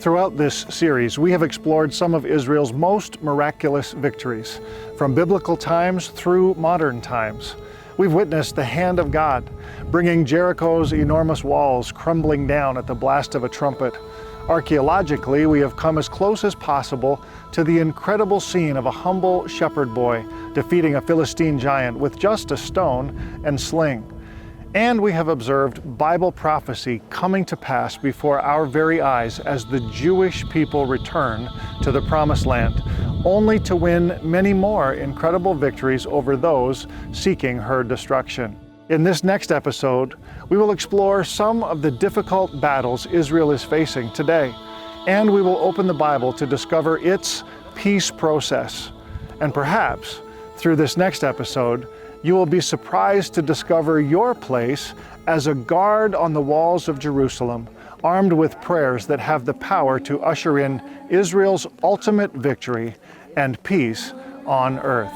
Throughout this series, we have explored some of Israel's most miraculous victories, from biblical times through modern times. We've witnessed the hand of God, bringing Jericho's enormous walls crumbling down at the blast of a trumpet. Archaeologically, we have come as close as possible to the incredible scene of a humble shepherd boy defeating a Philistine giant with just a stone and sling. And we have observed Bible prophecy coming to pass before our very eyes as the Jewish people return to the Promised Land, only to win many more incredible victories over those seeking her destruction. In this next episode, we will explore some of the difficult battles Israel is facing today, and we will open the Bible to discover its peace process. And perhaps, through this next episode, you will be surprised to discover your place as a guard on the walls of Jerusalem, armed with prayers that have the power to usher in Israel's ultimate victory and peace on earth.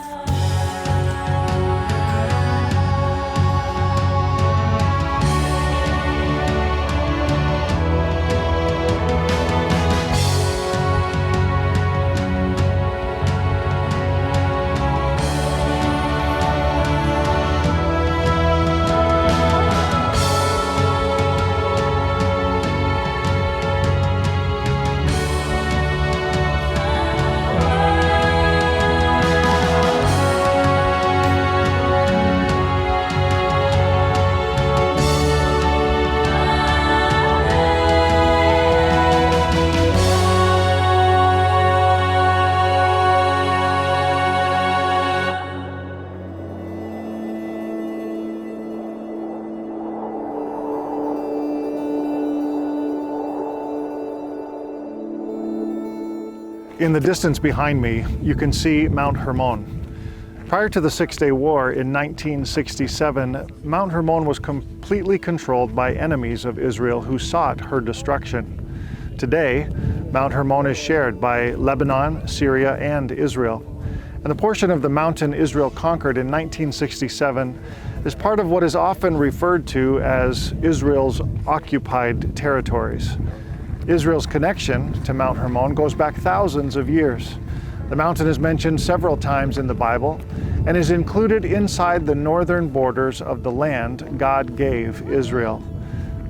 In the distance behind me, you can see Mount Hermon. Prior to the Six-Day War in 1967, Mount Hermon was completely controlled by enemies of Israel who sought her destruction. Today, Mount Hermon is shared by Lebanon, Syria, and Israel. And the portion of the mountain Israel conquered in 1967 is part of what is often referred to as Israel's occupied territories. Israel's connection to Mount Hermon goes back thousands of years. The mountain is mentioned several times in the Bible and is included inside the northern borders of the land God gave Israel.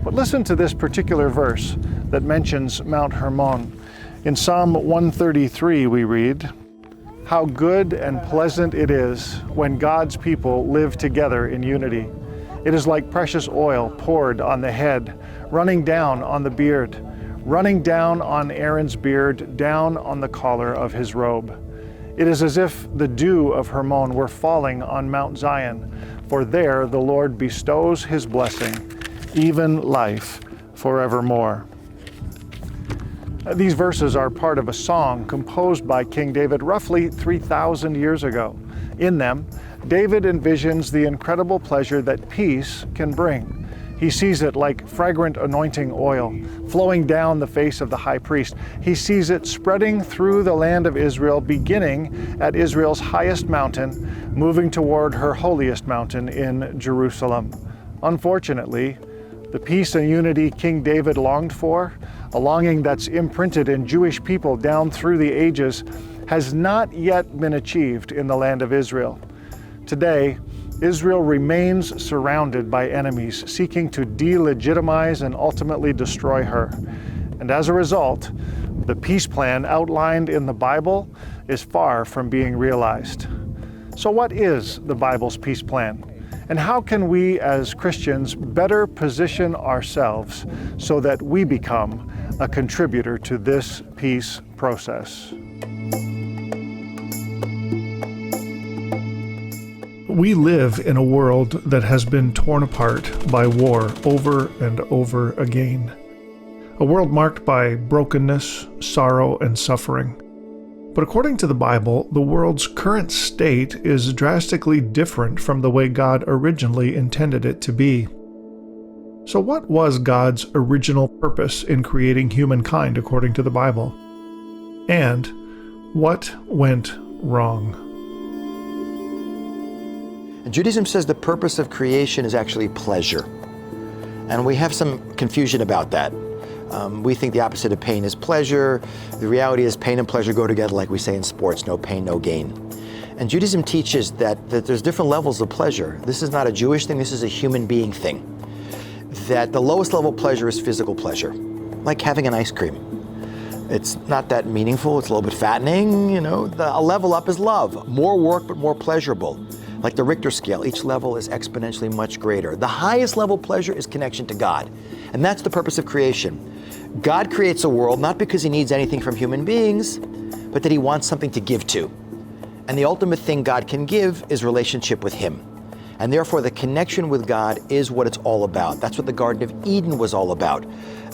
But listen to this particular verse that mentions Mount Hermon. In Psalm 133 we read, "How good and pleasant it is when God's people live together in unity. It is like precious oil poured on the head, running down on the beard, running down on Aaron's beard, down on the collar of his robe. It is as if the dew of Hermon were falling on Mount Zion, for there the Lord bestows his blessing, even life forevermore." These verses are part of a song composed by King David roughly 3,000 years ago. In them, David envisions the incredible pleasure that peace can bring. He sees it like fragrant anointing oil flowing down the face of the high priest. He sees it spreading through the land of Israel, beginning at Israel's highest mountain, moving toward her holiest mountain in Jerusalem. Unfortunately, the peace and unity King David longed for, a longing that's imprinted in Jewish people down through the ages, has not yet been achieved in the land of Israel. Today, Israel remains surrounded by enemies seeking to delegitimize and ultimately destroy her. And as a result, the peace plan outlined in the Bible is far from being realized. So what is the Bible's peace plan? And how can we as Christians better position ourselves so that we become a contributor to this peace process? We live in a world that has been torn apart by war over and over again. A world marked by brokenness, sorrow, and suffering. But according to the Bible, the world's current state is drastically different from the way God originally intended it to be. So what was God's original purpose in creating humankind according to the Bible? And what went wrong? Judaism says the purpose of creation is actually pleasure. And we have some confusion about that. We think the opposite of pain is pleasure. The reality is pain and pleasure go together, like we say in sports, no pain, no gain. And Judaism teaches that there's different levels of pleasure. This is not a Jewish thing, this is a human being thing. That the lowest level of pleasure is physical pleasure, like having an ice cream. It's not that meaningful, it's a little bit fattening, you know. A level up is love, more work but more pleasurable. Like the Richter scale, each level is exponentially much greater. The highest level pleasure is connection to God, and that's the purpose of creation. God creates a world not because he needs anything from human beings, but that he wants something to give to. And the ultimate thing God can give is relationship with him. And therefore the connection with God is what it's all about. That's what the Garden of Eden was all about.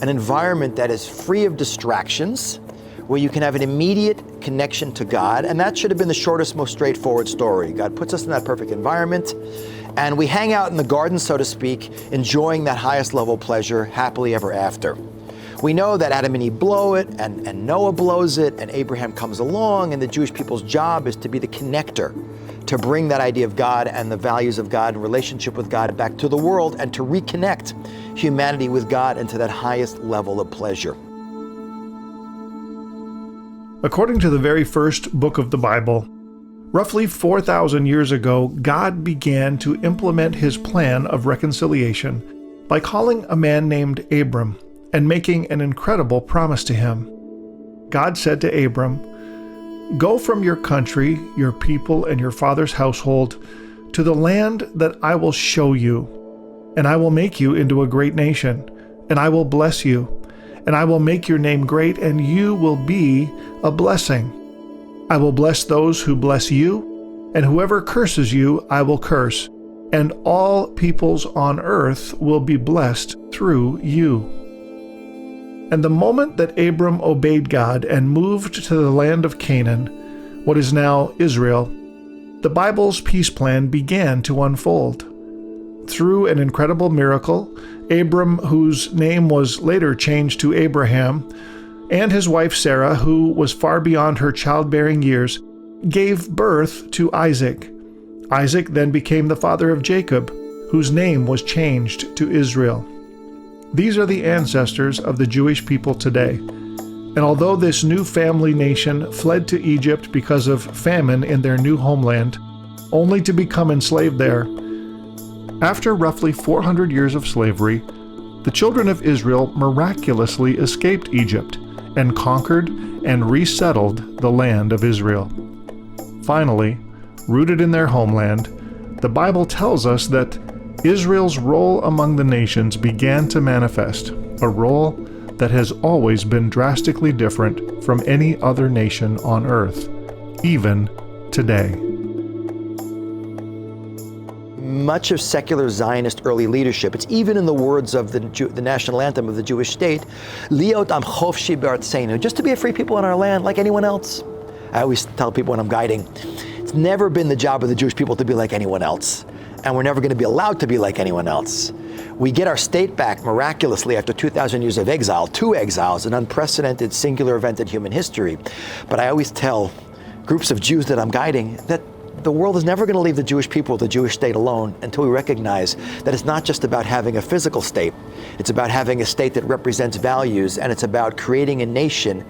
An environment that is free of distractions, where you can have an immediate connection to God. And that should have been the shortest, most straightforward story. God puts us in that perfect environment, and we hang out in the garden, so to speak, enjoying that highest level pleasure happily ever after. We know that Adam and Eve blow it, and Noah blows it, and Abraham comes along, and the Jewish people's job is to be the connector, to bring that idea of God and the values of God and relationship with God back to the world, and to reconnect humanity with God into that highest level of pleasure. According to the very first book of the Bible, roughly 4,000 years ago, God began to implement his plan of reconciliation by calling a man named Abram and making an incredible promise to him. God said to Abram, "Go from your country, your people, and your father's household to the land that I will show you, and I will make you into a great nation, and I will bless you, and I will make your name great, and you will be a blessing. I will bless those who bless you, and whoever curses you I will curse, and all peoples on earth will be blessed through you." And the moment that Abram obeyed God and moved to the land of Canaan, what is now Israel, the Bible's peace plan began to unfold. Through an incredible miracle, Abram, whose name was later changed to Abraham, and his wife Sarah, who was far beyond her childbearing years, gave birth to Isaac. Isaac then became the father of Jacob, whose name was changed to Israel. These are the ancestors of the Jewish people today. And although this new family nation fled to Egypt because of famine in their new homeland, only to become enslaved there, after roughly 400 years of slavery, the children of Israel miraculously escaped Egypt and conquered and resettled the land of Israel. Finally, rooted in their homeland, the Bible tells us that Israel's role among the nations began to manifest, a role that has always been drastically different from any other nation on earth, even today. Much of secular Zionist early leadership, it's even in the words of the national anthem of the Jewish state, Liot am chofshi be'artzeinu, just to be a free people in our land like anyone else. I always tell people when I'm guiding, it's never been the job of the Jewish people to be like anyone else. And we're never going to be allowed to be like anyone else. We get our state back miraculously after 2,000 years of exile, 2 exiles, an unprecedented singular event in human history. But I always tell groups of Jews that I'm guiding that the world is never going to leave the Jewish people, the Jewish state alone, until we recognize that it's not just about having a physical state. It's about having a state that represents values, and it's about creating a nation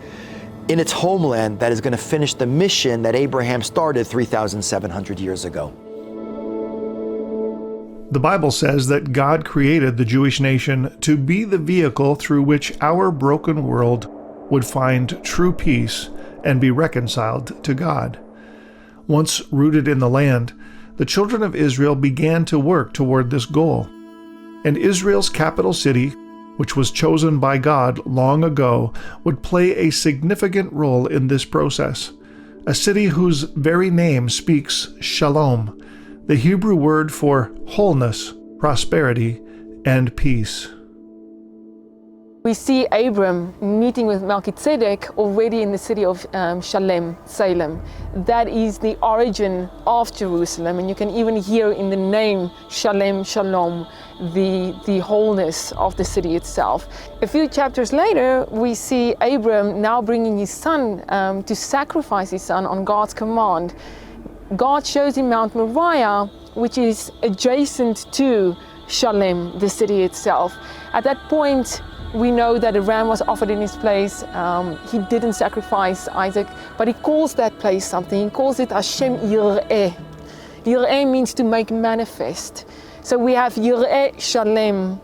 in its homeland that is going to finish the mission that Abraham started 3,700 years ago. The Bible says that God created the Jewish nation to be the vehicle through which our broken world would find true peace and be reconciled to God. Once rooted in the land, the children of Israel began to work toward this goal. And Israel's capital city, which was chosen by God long ago, would play a significant role in this process. A city whose very name speaks shalom, the Hebrew word for wholeness, prosperity, and peace. We see Abram meeting with Melchizedek already in the city of Shalem, Salem. That is the origin of Jerusalem, and you can even hear in the name Shalem, Shalom, the wholeness of the city itself. A few chapters later, we see Abram now bringing his son to sacrifice his son on God's command. God shows him Mount Moriah, which is adjacent to Shalem, the city itself. At that point, We know that a ram was offered in his place. He didn't sacrifice Isaac, but he calls that place something. He calls it Hashem Yireh. Yireh means to make manifest. So we have Yireh Shalem,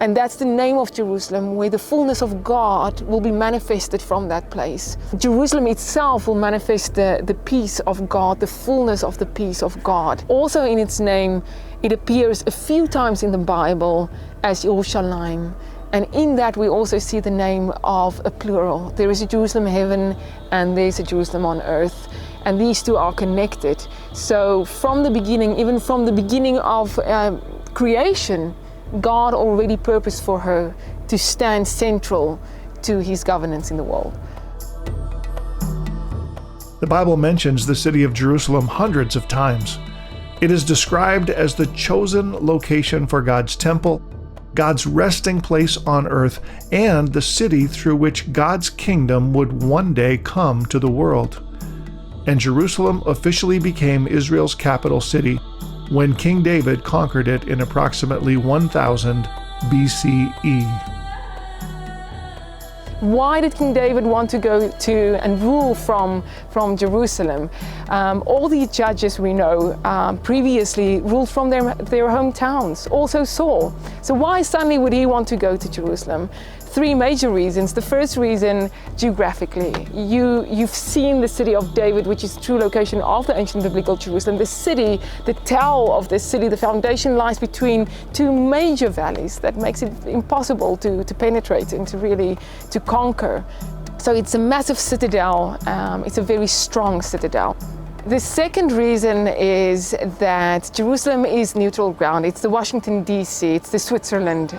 and that's the name of Jerusalem, where the fullness of God will be manifested from that place. Jerusalem itself will manifest the peace of God, the fullness of the peace of God. Also in its name, it appears a few times in the Bible as Yerushalayim. And in that we also see the name of a plural. There is a Jerusalem heaven and there's a Jerusalem on earth. And these two are connected. So from the beginning, even from the beginning of creation, God already purposed for her to stand central to his governance in the world. The Bible mentions the city of Jerusalem hundreds of times. It is described as the chosen location for God's temple, God's resting place on earth, and the city through which God's kingdom would one day come to the world. And Jerusalem officially became Israel's capital city when King David conquered it in approximately 1000 BCE. Why did King David want to go to and rule from Jerusalem? All the judges we know previously ruled from their hometowns, also Saul. So why suddenly would he want to go to Jerusalem? Three major reasons. The first reason, geographically. You've seen the city of David, which is the true location of the ancient biblical Jerusalem. The city, the tell of this city, the foundation lies between two major valleys that makes it impossible to penetrate and to conquer. So it's a massive citadel. It's a very strong citadel. The second reason is that Jerusalem is neutral ground. It's the Washington, D.C., it's the Switzerland.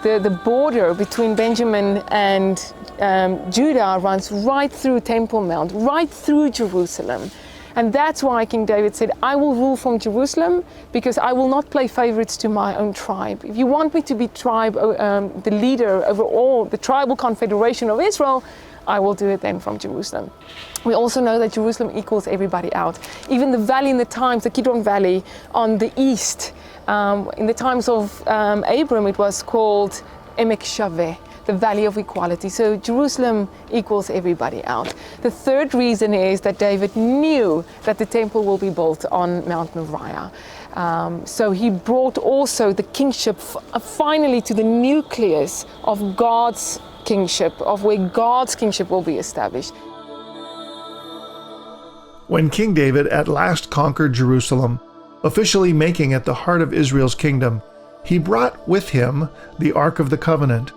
The border between Benjamin and Judah runs right through Temple Mount, right through Jerusalem. And that's why King David said, I will rule from Jerusalem because I will not play favorites to my own tribe. If you want me to be the leader over all the tribal confederation of Israel, I will do it then from Jerusalem. We also know that Jerusalem equals everybody out. Even the valley in the times, the Kidron Valley on the east, in the times of Abram, it was called Emek Shaveh, the Valley of Equality. So Jerusalem equals everybody out. The third reason is that David knew that the temple will be built on Mount Moriah. So he brought also the kingship finally to the nucleus of God's kingship, of where God's kingship will be established. When King David at last conquered Jerusalem, officially making it the heart of Israel's kingdom, he brought with him the Ark of the Covenant,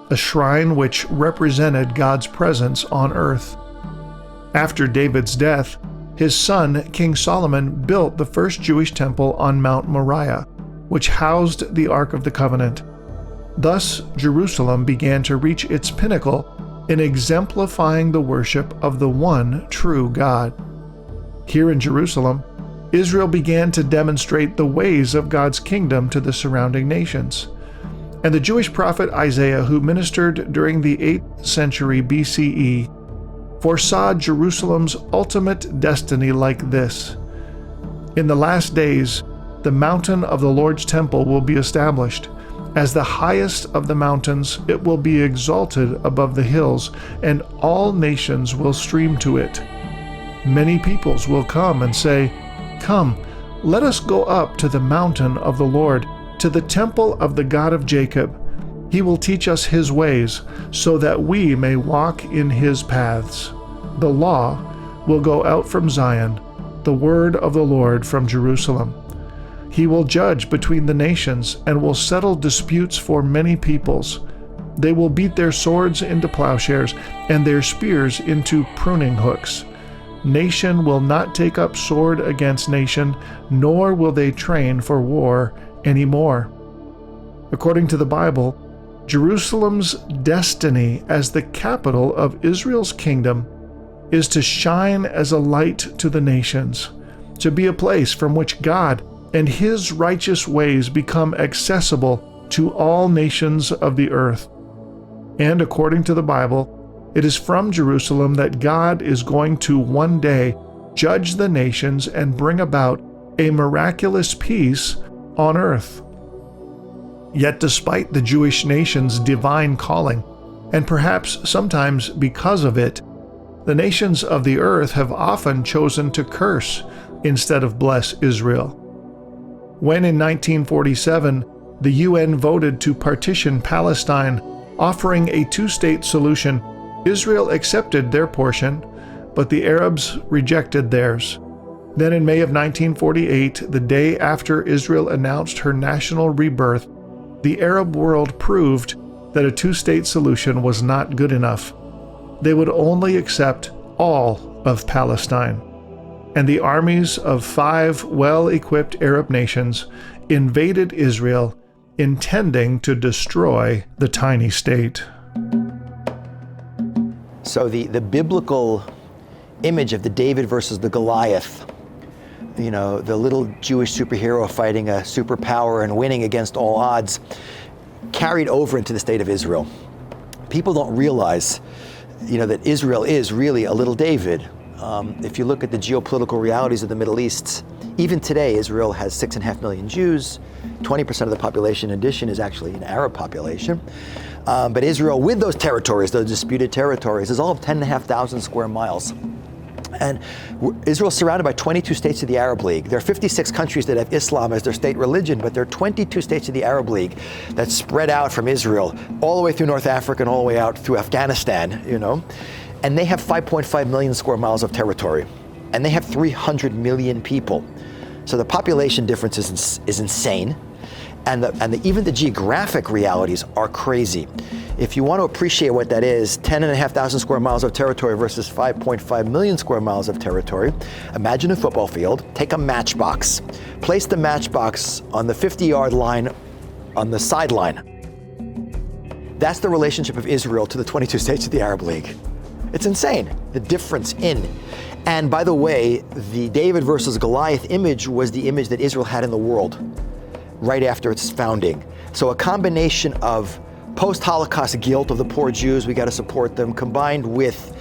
a shrine which represented God's presence on earth. After David's death, his son, King Solomon, built the first Jewish temple on Mount Moriah, which housed the Ark of the Covenant. Thus, Jerusalem began to reach its pinnacle in exemplifying the worship of the one true God. Here in Jerusalem, Israel began to demonstrate the ways of God's kingdom to the surrounding nations. And the Jewish prophet Isaiah, who ministered during the 8th century BCE, foresaw Jerusalem's ultimate destiny like this. In the last days, the mountain of the Lord's temple will be established. As the highest of the mountains, it will be exalted above the hills, and all nations will stream to it. Many peoples will come and say, Come, let us go up to the mountain of the Lord, to the temple of the God of Jacob. He will teach us his ways, so that we may walk in his paths. The law will go out from Zion, the word of the Lord from Jerusalem. He will judge between the nations and will settle disputes for many peoples. They will beat their swords into plowshares and their spears into pruning hooks. Nation will not take up sword against nation, nor will they train for war anymore. According to the Bible, Jerusalem's destiny as the capital of Israel's kingdom is to shine as a light to the nations, to be a place from which God and his righteous ways become accessible to all nations of the earth. And according to the Bible, it is from Jerusalem that God is going to one day judge the nations and bring about a miraculous peace on earth. Yet despite the Jewish nation's divine calling, and perhaps sometimes because of it, the nations of the earth have often chosen to curse instead of bless Israel. When in 1947, the UN voted to partition Palestine, offering a two-state solution, Israel accepted their portion, but the Arabs rejected theirs. Then in May of 1948, the day after Israel announced her national rebirth, the Arab world proved that a two-state solution was not good enough. They would only accept all of Palestine. And the armies of 5 well-equipped Arab nations invaded Israel, intending to destroy the tiny state. So the biblical image of the David versus the Goliath, you know, the little Jewish superhero fighting a superpower and winning against all odds, carried over into the state of Israel. People don't realize, you know, that Israel is really a little David. If you look at the geopolitical realities of the Middle East, even today, Israel has 6.5 million Jews. 20% of the population, in addition, is actually an Arab population. But Israel, with those territories, those disputed territories, is all of 10,500 square miles. And Israel is surrounded by 22 states of the Arab League. There are 56 countries that have Islam as their state religion, but there are 22 states of the Arab League that spread out from Israel all the way through North Africa and all the way out through Afghanistan, you know. And they have 5.5 million square miles of territory. And they have 300 million people. So the population difference is insane. And even the geographic realities are crazy. If you want to appreciate what that is, 10,500 square miles of territory versus 5.5 million square miles of territory, imagine a football field, take a matchbox, place the matchbox on the 50-yard line on the sideline. That's the relationship of Israel to the 22 states of the Arab League. It's insane, the difference in. And by the way, the David versus Goliath image was the image that Israel had in the world right after its founding. So a combination of post-Holocaust guilt of the poor Jews, we got to support them, combined with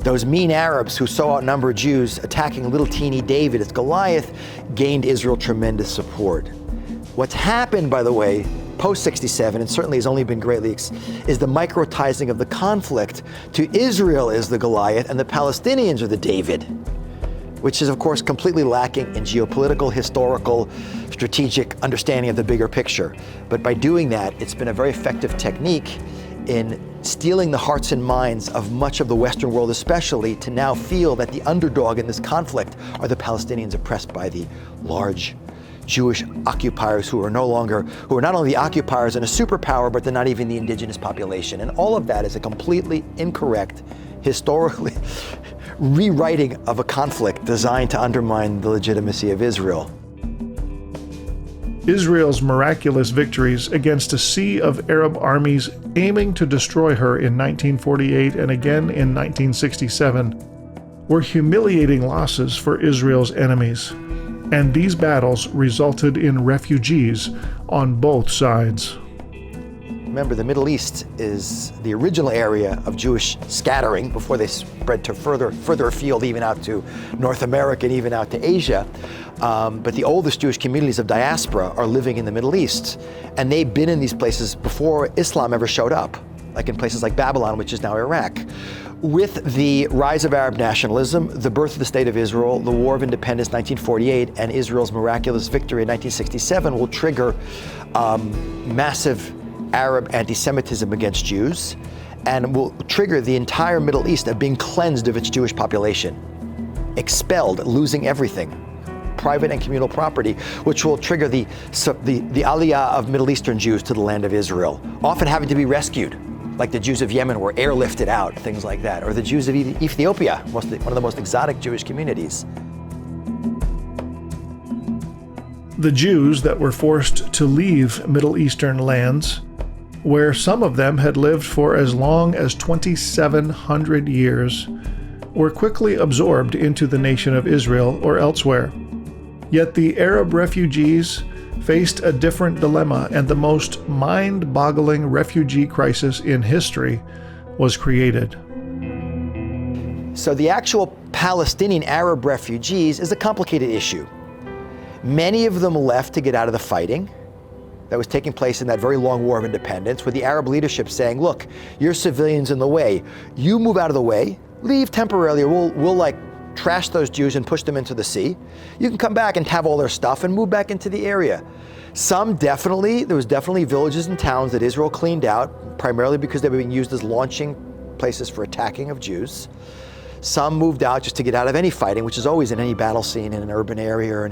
those mean Arabs who so outnumber Jews attacking little teeny David as Goliath, gained Israel tremendous support. What's happened, by the way, post-67, and certainly has only been greatly, is the microtizing of the conflict to Israel is the Goliath and the Palestinians are the David, which is, of course, completely lacking in geopolitical, historical, strategic understanding of the bigger picture. But by doing that, it's been a very effective technique in stealing the hearts and minds of much of the Western world, especially, to now feel that the underdog in this conflict are the Palestinians oppressed by the large Jewish occupiers who are not only the occupiers and a superpower, but they're not even the indigenous population. And all of that is a completely incorrect, historically rewriting of a conflict designed to undermine the legitimacy of Israel. Israel's miraculous victories against a sea of Arab armies aiming to destroy her in 1948 and again in 1967 were humiliating losses for Israel's enemies, and these battles resulted in refugees on both sides. Remember, the Middle East is the original area of Jewish scattering before they spread to further afield, even out to North America and even out to Asia. But the oldest Jewish communities of diaspora are living in the Middle East. And they've been in these places before Islam ever showed up, like in places like Babylon, which is now Iraq. With the rise of Arab nationalism, the birth of the State of Israel, the War of Independence 1948, and Israel's miraculous victory in 1967 will trigger massive Arab anti-Semitism against Jews, and will trigger the entire Middle East of being cleansed of its Jewish population, expelled, losing everything, private and communal property, which will trigger the aliyah of Middle Eastern Jews to the land of Israel, often having to be rescued, like the Jews of Yemen were airlifted out, things like that, or the Jews of Ethiopia, one of the most exotic Jewish communities. The Jews that were forced to leave Middle Eastern lands, where some of them had lived for as long as 2,700 years, were quickly absorbed into the nation of Israel or elsewhere. Yet the Arab refugees faced a different dilemma, and the most mind-boggling refugee crisis in history was created. So the actual Palestinian Arab refugees is a complicated issue. Many of them left to get out of the fighting. that was taking place in that very long war of independence, with the Arab leadership saying, look, your civilians in the way, you move out of the way, leave temporarily, or we'll like trash those Jews and push them into the sea. You can come back and have all their stuff and move back into the area. There was definitely villages and towns that Israel cleaned out, primarily because they were being used as launching places for attacking of Jews. Some moved out just to get out of any fighting, which is always in any battle scene in an urban area or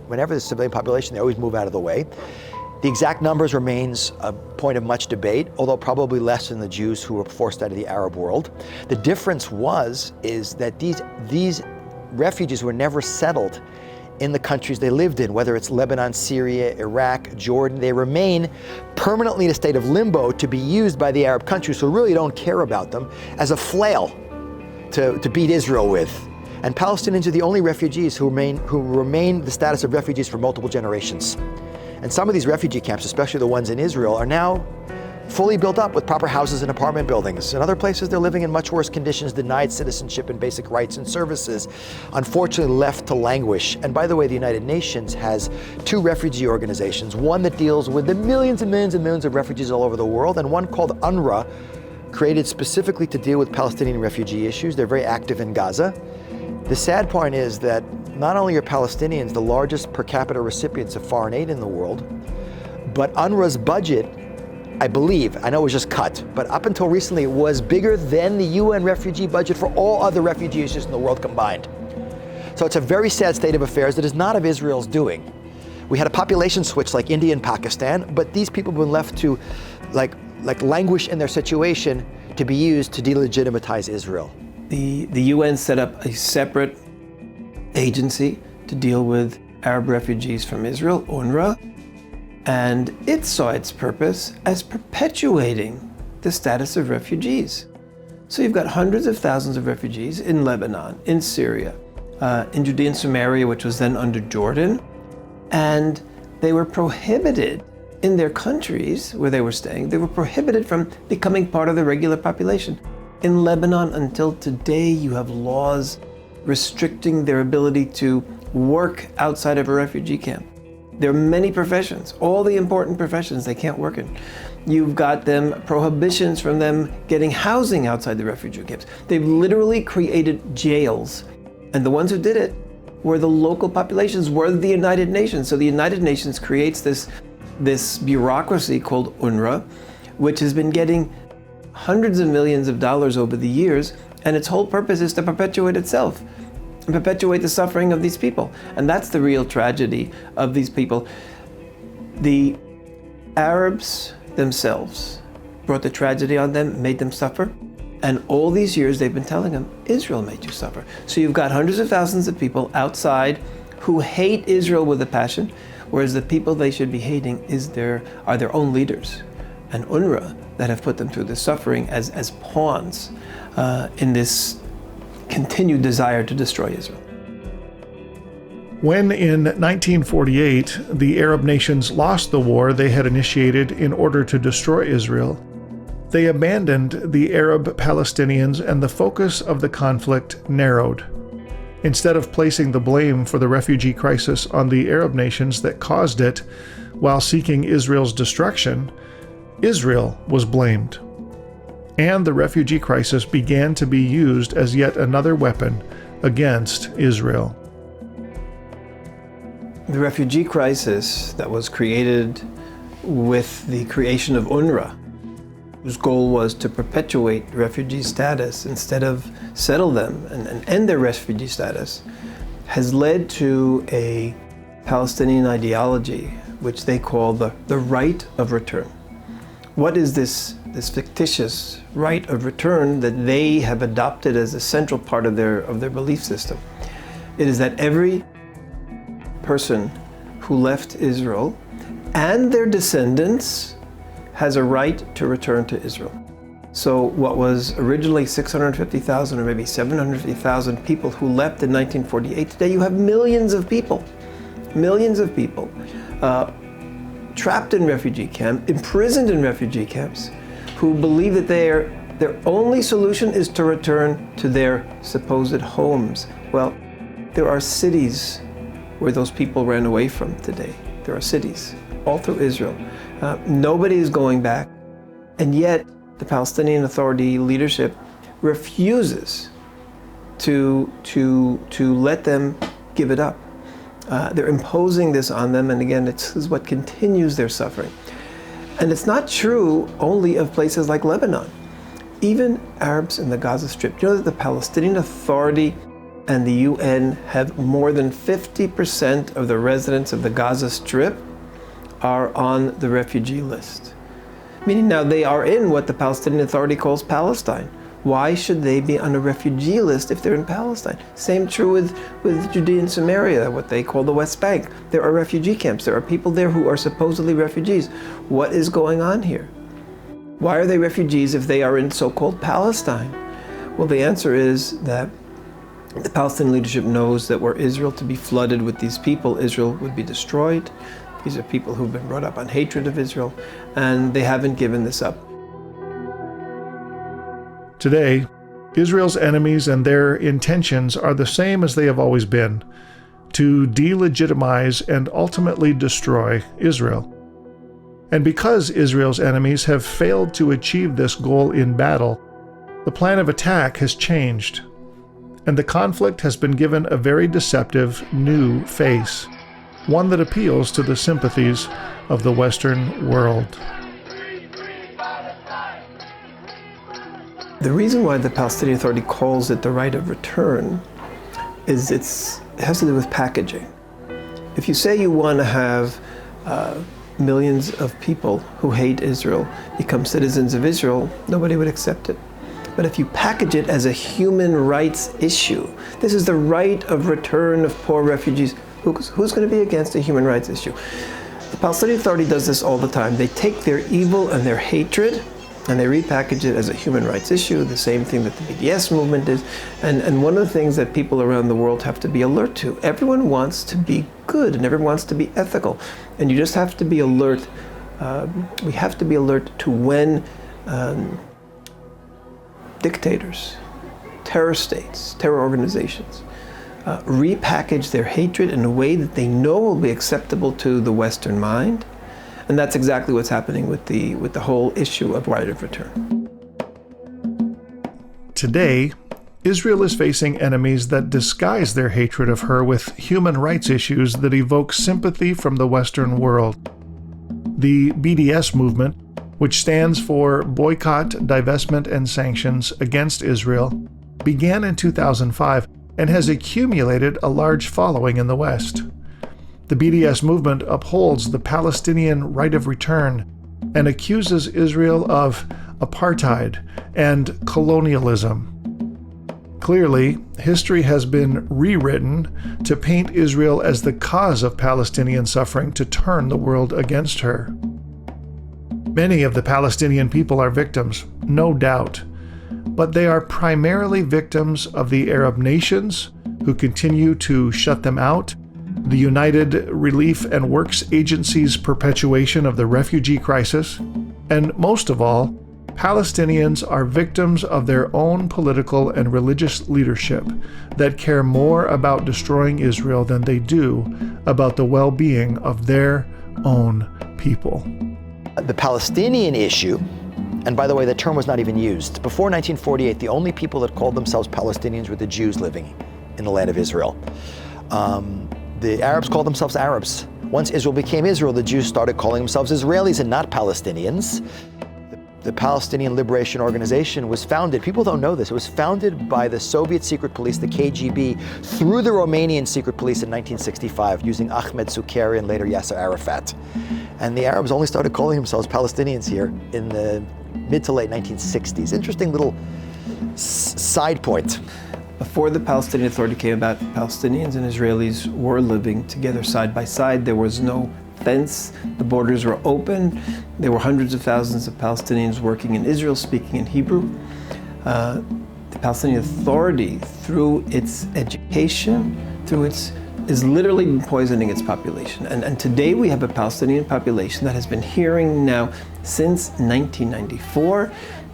whenever there's civilian population, they always move out of the way. The exact numbers remains a point of much debate, although probably less than the Jews who were forced out of the Arab world. The difference is that these refugees were never settled in the countries they lived in, whether it's Lebanon, Syria, Iraq, Jordan. They remain permanently in a state of limbo to be used by the Arab countries who really don't care about them as a flail to beat Israel with. And Palestinians are the only refugees who remain the status of refugees for multiple generations. And some of these refugee camps, especially the ones in Israel, are now fully built up with proper houses and apartment buildings. In other places, they're living in much worse conditions, denied citizenship and basic rights and services, unfortunately left to languish. And by the way, the United Nations has 2 refugee organizations, one that deals with the millions and millions and millions of refugees all over the world, and one called UNRWA, created specifically to deal with Palestinian refugee issues. They're very active in Gaza. The sad part is that not only are Palestinians the largest per capita recipients of foreign aid in the world, but UNRWA's budget, I know it was just cut, but up until recently it was bigger than the UN refugee budget for all other refugee issues in the world combined. So it's a very sad state of affairs that is not of Israel's doing. We had a population switch like India and Pakistan, but these people have been left to like languish in their situation to be used to delegitimize Israel. The UN set up a separate agency to deal with Arab refugees from Israel, UNRWA, and it saw its purpose as perpetuating the status of refugees. So you've got hundreds of thousands of refugees in Lebanon, in Syria, in Judea and Samaria, which was then under Jordan, and they were prohibited in their countries where they were staying, they were prohibited from becoming part of the regular population. In Lebanon, until today, you have laws restricting their ability to work outside of a refugee camp. There are many professions, all the important professions they can't work in. You've got them prohibitions from them getting housing outside the refugee camps. They've literally created jails. And the ones who did it were the local populations, were the United Nations. So the United Nations creates this bureaucracy called UNRWA, which has been getting hundreds of millions of dollars over the years, and its whole purpose is to perpetuate itself and perpetuate the suffering of these people. And that's the real tragedy of these people. The Arabs themselves brought the tragedy on them, made them suffer, and all these years they've been telling them, Israel made you suffer. So you've got hundreds of thousands of people outside who hate Israel with a passion, whereas the people they should be hating are their own leaders and UNRWA that have put them through this suffering as pawns in this continued desire to destroy Israel. When in 1948 the Arab nations lost the war they had initiated in order to destroy Israel, they abandoned the Arab Palestinians and the focus of the conflict narrowed. Instead of placing the blame for the refugee crisis on the Arab nations that caused it while seeking Israel's destruction, Israel was blamed. And the refugee crisis began to be used as yet another weapon against Israel. The refugee crisis that was created with the creation of UNRWA, whose goal was to perpetuate refugee status instead of settle them and end their refugee status, has led to a Palestinian ideology which they call the right of return. What is this fictitious right of return that they have adopted as a central part of their belief system? It is that every person who left Israel and their descendants has a right to return to Israel. So what was originally 650,000 or maybe 750,000 people who left in 1948, today you have millions of people trapped in refugee camps, imprisoned in refugee camps, who believe that their only solution is to return to their supposed homes. Well, there are cities where those people ran away from today. There are cities all through Israel. Nobody is going back, and yet the Palestinian Authority leadership refuses to let them give it up. They're imposing this on them, and again, this is what continues their suffering. And it's not true only of places like Lebanon. Even Arabs in the Gaza Strip. You know that the Palestinian Authority and the UN have more than 50% of the residents of the Gaza Strip are on the refugee list. Meaning now they are in what the Palestinian Authority calls Palestine. Why should they be on a refugee list if they're in Palestine? Same true with Judea and Samaria, what they call the West Bank. There are refugee camps. There are people there who are supposedly refugees. What is going on here? Why are they refugees if they are in so-called Palestine? Well, the answer is that the Palestinian leadership knows that were Israel to be flooded with these people, Israel would be destroyed. These are people who've been brought up on hatred of Israel, and they haven't given this up. Today, Israel's enemies and their intentions are the same as they have always been: to delegitimize and ultimately destroy Israel. And because Israel's enemies have failed to achieve this goal in battle, the plan of attack has changed, and the conflict has been given a very deceptive new face, one that appeals to the sympathies of the Western world. The reason why the Palestinian Authority calls it the right of return is it has to do with packaging. If you say you want to have millions of people who hate Israel become citizens of Israel, nobody would accept it. But if you package it as a human rights issue, this is the right of return of poor refugees, who's going to be against a human rights issue? The Palestinian Authority does this all the time. They take their evil and their hatred and they repackage it as a human rights issue, the same thing that the BDS movement is. And one of the things that people around the world have to be alert to, everyone wants to be good and everyone wants to be ethical. And you just have to be alert. We have to be alert to when dictators, terror states, terror organizations, repackage their hatred in a way that they know will be acceptable to the Western mind. And that's exactly what's happening with the whole issue of right of return. Today, Israel is facing enemies that disguise their hatred of her with human rights issues that evoke sympathy from the Western world. The BDS movement, which stands for Boycott, Divestment, and Sanctions Against Israel, began in 2005 and has accumulated a large following in the West. The BDS movement upholds the Palestinian right of return and accuses Israel of apartheid and colonialism. Clearly, history has been rewritten to paint Israel as the cause of Palestinian suffering to turn the world against her. Many of the Palestinian people are victims, no doubt, but they are primarily victims of the Arab nations who continue to shut them out, the United Relief and Works Agency's perpetuation of the refugee crisis, and most of all, Palestinians are victims of their own political and religious leadership that care more about destroying Israel than they do about the well-being of their own people. The Palestinian issue, and by the way, the term was not even used. Before 1948, the only people that called themselves Palestinians were the Jews living in the land of Israel. The Arabs called themselves Arabs. Once Israel became Israel, the Jews started calling themselves Israelis and not Palestinians. The Palestinian Liberation Organization was founded, people don't know this, it was founded by the Soviet secret police, the KGB, through the Romanian secret police in 1965, using Ahmed Sukhari and later Yasser Arafat. And the Arabs only started calling themselves Palestinians here in the mid to late 1960s. Interesting little side point. Before the Palestinian Authority came about, Palestinians and Israelis were living together side by side. There was no fence. The borders were open. There were hundreds of thousands of Palestinians working in Israel, speaking in Hebrew. The Palestinian Authority, through its education, is literally poisoning its population. And today we have a Palestinian population that has been hearing now since 1994.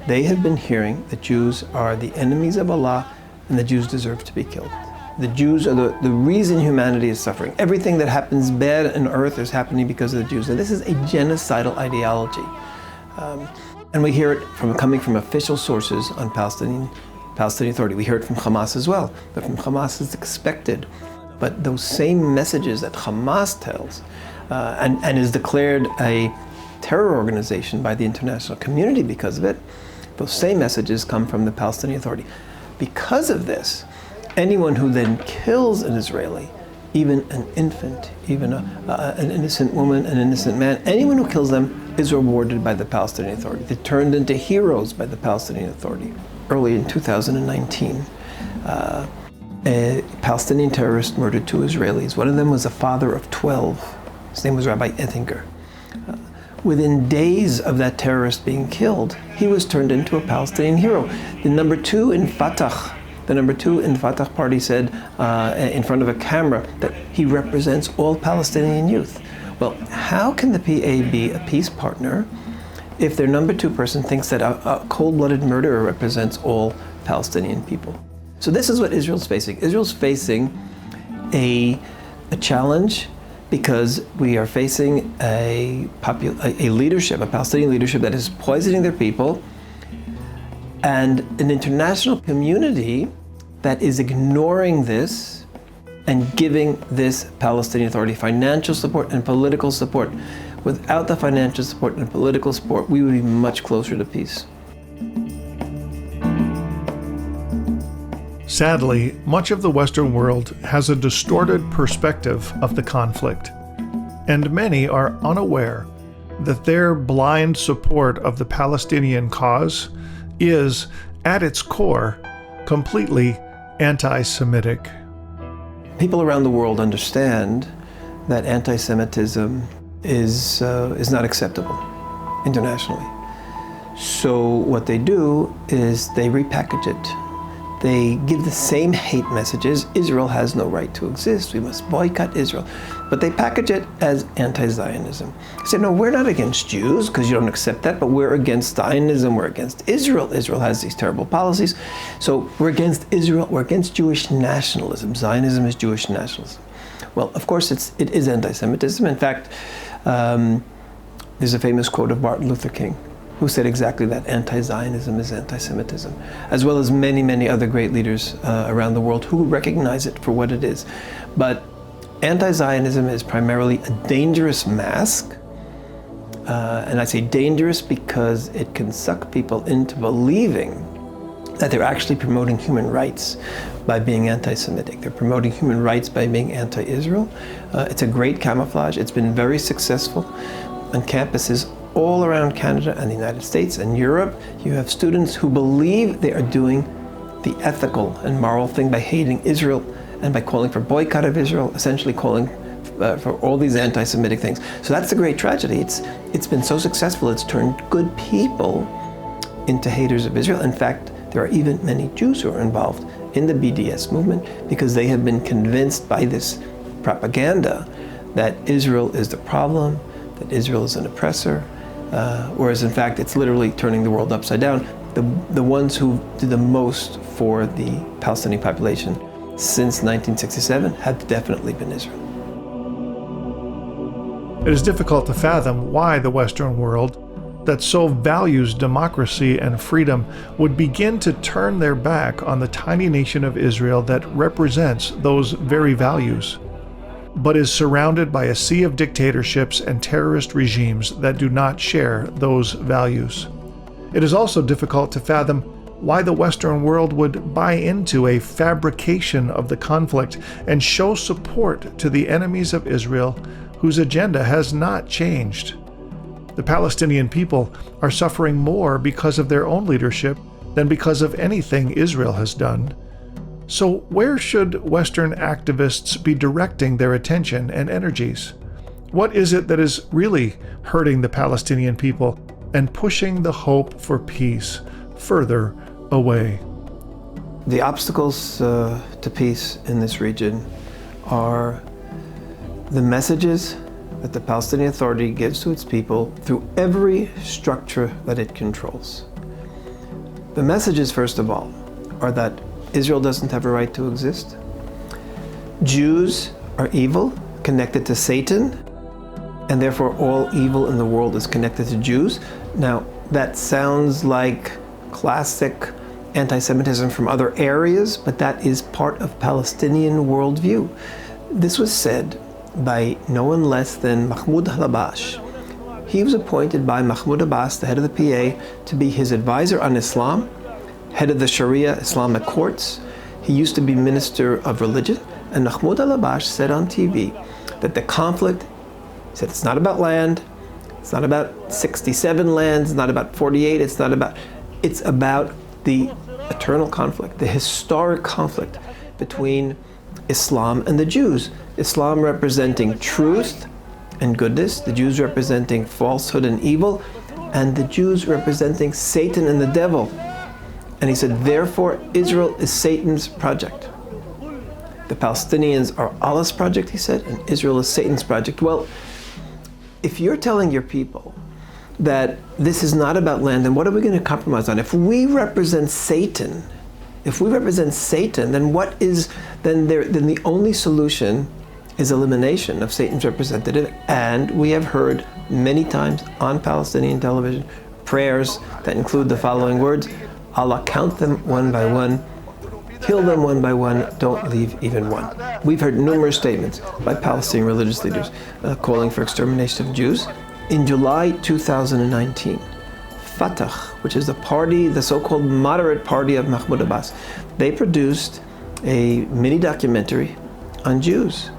They have been hearing that Jews are the enemies of Allah and the Jews deserve to be killed. The Jews are the reason humanity is suffering. Everything that happens bad on earth is happening because of the Jews. And this is a genocidal ideology. And we hear it coming from official sources on Palestinian Authority. We hear it from Hamas as well, but from Hamas it's expected. But those same messages that Hamas tells and is declared a terror organization by the international community because of it, those same messages come from the Palestinian Authority. Because of this, anyone who then kills an Israeli, even an infant, even an innocent woman, an innocent man, anyone who kills them is rewarded by the Palestinian Authority. They're turned into heroes by the Palestinian Authority. Early in 2019, a Palestinian terrorist murdered 2 Israelis. One of them was a father of 12. His name was Rabbi Ettinger. Within days of that terrorist being killed, he was turned into a Palestinian hero. The number 2 in Fatah party said in front of a camera that he represents all Palestinian youth. Well, how can the PA be a peace partner if their number 2 person thinks that a cold-blooded murderer represents all Palestinian people? So this is what Israel's facing. Israel's facing a challenge because we are facing a leadership, a Palestinian leadership that is poisoning their people, and an international community that is ignoring this and giving this Palestinian Authority financial support and political support. Without the financial support and political support, we would be much closer to peace. Sadly, much of the Western world has a distorted perspective of the conflict, and many are unaware that their blind support of the Palestinian cause is, at its core, completely anti-Semitic. People around the world understand that anti-Semitism is not acceptable internationally. So what they do is they repackage it. They give the same hate messages. Israel has no right to exist. We must boycott Israel. But they package it as anti-Zionism. They say, no, we're not against Jews because you don't accept that, but we're against Zionism. We're against Israel. Israel has these terrible policies. So we're against Israel. We're against Jewish nationalism. Zionism is Jewish nationalism. Well, of course, it is anti-Semitism. In fact, there's a famous quote of Martin Luther King, who said exactly that: anti-Zionism is anti-Semitism, as well as many, many other great leaders around the world who recognize it for what it is. But anti-Zionism is primarily a dangerous mask, and I say dangerous because it can suck people into believing that they're actually promoting human rights by being anti-Semitic. They're promoting human rights by being anti-Israel. It's a great camouflage. It's been very successful on campuses all around Canada and the United States and Europe. You have students who believe they are doing the ethical and moral thing by hating Israel and by calling for boycott of Israel, essentially calling for all these anti-Semitic things. So that's the great tragedy. It's been so successful, it's turned good people into haters of Israel. In fact, there are even many Jews who are involved in the BDS movement because they have been convinced by this propaganda that Israel is the problem, that Israel is an oppressor, whereas in fact it's literally turning the world upside down. The ones who did the most for the Palestinian population since 1967 have definitely been Israel. It is difficult to fathom why the Western world, that so values democracy and freedom, would begin to turn their back on the tiny nation of Israel that represents those very values, but is surrounded by a sea of dictatorships and terrorist regimes that do not share those values. It is also difficult to fathom why the Western world would buy into a fabrication of the conflict and show support to the enemies of Israel whose agenda has not changed. The Palestinian people are suffering more because of their own leadership than because of anything Israel has done. So where should Western activists be directing their attention and energies? What is it that is really hurting the Palestinian people and pushing the hope for peace further away? The obstacles to peace in this region are the messages that the Palestinian Authority gives to its people through every structure that it controls. The messages, first of all, are that Israel doesn't have a right to exist, Jews are evil, connected to Satan, and therefore all evil in the world is connected to Jews. Now, that sounds like classic anti-Semitism from other areas, but that is part of Palestinian worldview. This was said by no one less than Mahmoud al-Abbas. He was appointed by Mahmoud Abbas, the head of the PA, to be his advisor on Islam, head of the Sharia Islamic courts. He used to be minister of religion, and Mahmoud al-Abbas said on TV that the conflict, he said, it's not about land, it's not about 67 lands, it's not about 48, it's about the eternal conflict, the historic conflict between Islam and the Jews. Islam representing truth and goodness, the Jews representing falsehood and evil, and the Jews representing Satan and the devil. And he said, therefore, Israel is Satan's project. The Palestinians are Allah's project, he said, and Israel is Satan's project. Well, if you're telling your people that this is not about land, then what are we going to compromise on? If we represent Satan, then the only solution is elimination of Satan's representative. And we have heard many times on Palestinian television prayers that include the following words: Allah, count them one by one, kill them one by one, don't leave even one. We've heard numerous statements by Palestinian religious leaders calling for extermination of Jews. In July 2019, Fatah, which is the party, the so-called moderate party of Mahmoud Abbas, they produced a mini documentary on Jews.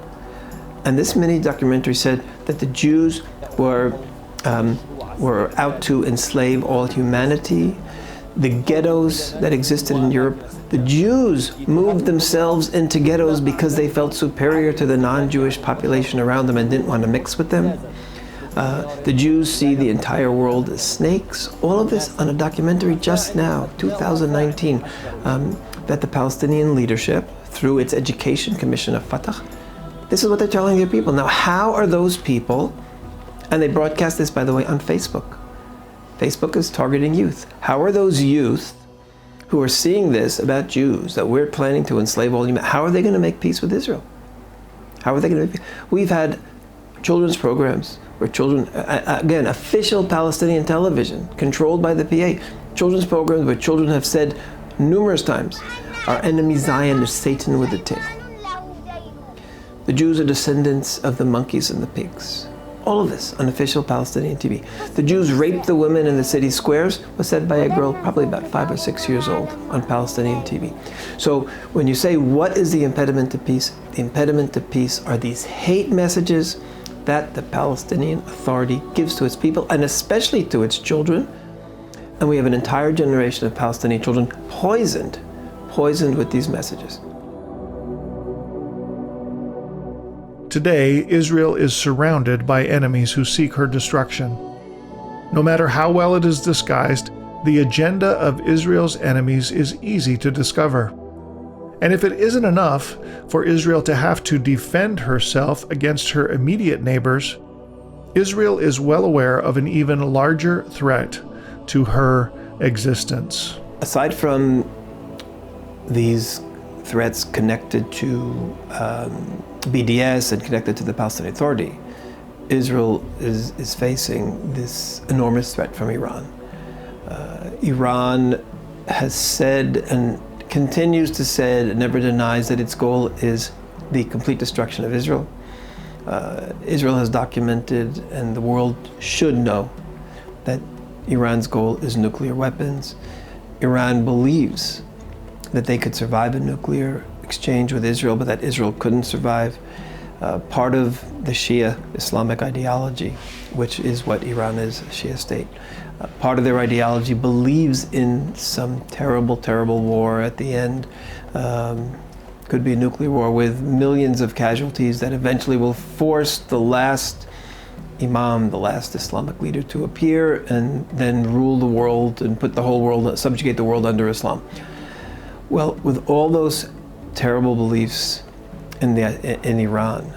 And this mini documentary said that the Jews were out to enslave all humanity. The ghettos that existed in Europe, the Jews moved themselves into ghettos because they felt superior to the non-Jewish population around them and didn't want to mix with them. The Jews see the entire world as snakes. All of this on a documentary just now, 2019, that the Palestinian leadership, through its education commission of Fatah, this is what they're telling their people. Now, how are those people, and they broadcast this, by the way, on Facebook. Facebook is targeting youth. How are those youth who are seeing this about Jews, that we're planning to enslave all humanity, how are they going to make peace with Israel? How are they going to make peace? We've had children's programs where children, again, official Palestinian television, controlled by the PA, children's programs where children have said numerous times, our enemy Zion is Satan with a tail. The Jews are descendants of the monkeys and the pigs. All of this on official Palestinian TV. The Jews raped the women in the city squares was said by a girl probably about 5 or 6 years old on Palestinian TV. So when you say what is the impediment to peace, the impediment to peace are these hate messages that the Palestinian Authority gives to its people and especially to its children. And we have an entire generation of Palestinian children poisoned with these messages. Today, Israel is surrounded by enemies who seek her destruction. No matter how well it is disguised, the agenda of Israel's enemies is easy to discover. And if it isn't enough for Israel to have to defend herself against her immediate neighbors, Israel is well aware of an even larger threat to her existence. Aside from these threats connected to BDS and connected to the Palestinian Authority, Israel is facing this enormous threat from Iran. Iran has said and continues to say and never denies that its goal is the complete destruction of Israel. Israel has documented, and the world should know, that Iran's goal is nuclear weapons. Iran believes that they could survive a nuclear exchange with Israel, but that Israel couldn't survive. Part of the Shia Islamic ideology, which is what Iran is, a Shia state, part of their ideology believes in some terrible, terrible war at the end. Could be a nuclear war with millions of casualties that eventually will force the last imam, the last Islamic leader, to appear and then rule the world and put the whole world, subjugate the world under Islam. Well, with all those terrible beliefs in Iran,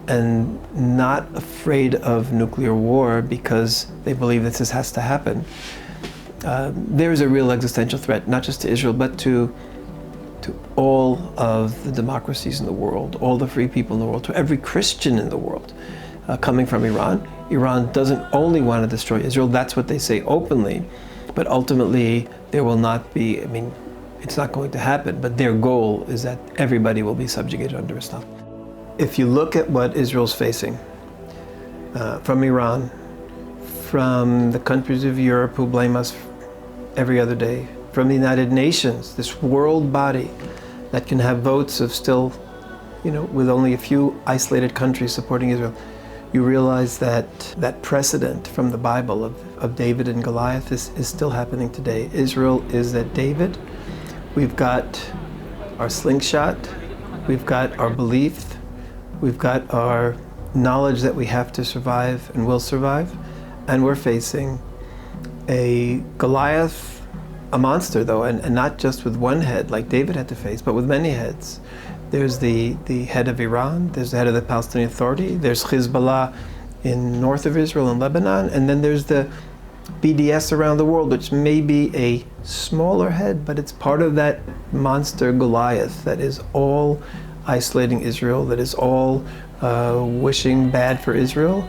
and not afraid of nuclear war because they believe that this has to happen, there is a real existential threat, not just to Israel, but to to all of the democracies in the world, all the free people in the world, to every Christian in the world coming from Iran. Iran doesn't only want to destroy Israel, that's what they say openly, but ultimately there will not be, I mean, it's not going to happen, but their goal is that everybody will be subjugated under Islam. If you look at what Israel's facing from Iran, from the countries of Europe who blame us every other day, from the United Nations, this world body that can have votes of still, with only a few isolated countries supporting Israel, you realize that that precedent from the Bible of David and Goliath is still happening today. Israel is that David. We've got our slingshot, we've got our belief, we've got our knowledge that we have to survive and will survive, and we're facing a Goliath, a monster though, and not just with one head like David had to face, but with many heads. There's the head of Iran, there's the head of the Palestinian Authority, there's Hezbollah in north of Israel and Lebanon, and then there's the BDS around the world, which may be a smaller head, but it's part of that monster Goliath that is all isolating Israel, that is all wishing bad for Israel,